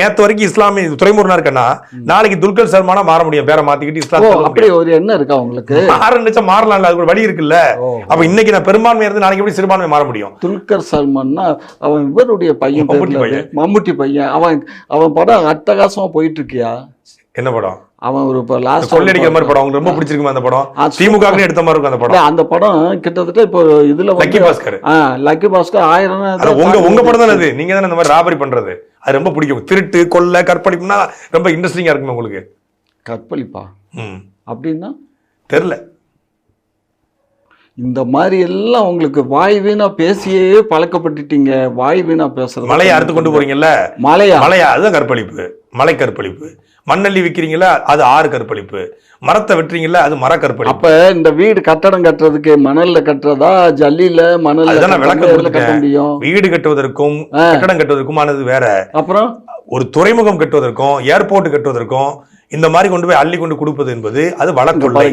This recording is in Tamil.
நேத்து வரைக்கும் இஸ்லாமிய துறைமுருகனா இருக்கன்னா நாளைக்கு துல்கர் சல்மானா மாற முடியும், பேரை மாத்திக்கிட்டு இஸ்லாம் அப்படி ஒரு எண்ணம் இருக்கா உங்களுக்கு? மாறலாம், அது ஒரு வழி இருக்குல்ல. அப்ப இன்னைக்கு நான் பெரும்பான்மை இருந்து நாளைக்கு எப்படி சிறுபான்மை மாற முடியும்? துல்கர் சல்மான்னா அவன் இவருடைய பையன், மம்முட்டி பையன். அவன் படம் அட்டகாசமா போயிட்டு இருக்கியா? என்ன படம்? அவன் ஒரு லாஸ்ட் கொள்ளடிக்கிற மாதிரி படம் உங்களுக்கு ரொம்ப பிடிச்சிருக்குமா? அந்த படம் திமுக எடுத்த மாதிரி இருக்கும் அந்த படம். அந்த படம் கிட்டத்தட்ட இப்போ இதுல லக்கி பாஸ்கர். லக்கி பாஸ்கர் 1000 உங்க படம் தானே அது. நீங்க தானே இந்த மாதிரி ராபரி பண்றது, அது ரொம்ப பிடிக்கும். திருட்டு கொள்ளை கற்பழிப்புனா ரொம்ப இன்ட்ரெஸ்டிங்கா இருக்குமே உங்களுக்கு. கற்பழிப்பா அப்படின்னா தெரியல. இந்த மாதிரி எல்லாம் உங்களுக்கு வாய் வீணா பேசியே பழக்கப்பட்டுட்டீங்க. வாய் வீணா பேசுறது. மலையை அறுத்து கொண்டு போறீங்கல்ல, மலையா அதுதான் கற்பழிப்பு. மலை கற்பழிப்பு. மண்ணள்ளி விற்கிறீங்களா, அது ஆறு கற்பழிப்பு. மரத்தை வெட்டுறீங்களா, அது மர கற்பழிப்பு. அப்ப இந்த வீடு கட்டடம் கட்டுறதுக்கு மணல்ல கட்டுறதா, ஜல்லியில மணல்ல கட்ட முடியும்? வீடு கட்டுவதற்கும் கட்டடம் கட்டுவதற்கும் ஆனது வேற. அப்புறம் ஒரு துறைமுகம் கட்டுவதற்கும் ஏர்போர்ட் கட்டுவதற்கும் இந்த மாதிரி கொண்டு போய் அள்ளி கொண்டு கொடுப்பது என்பது அது வழக்கொள்ளை.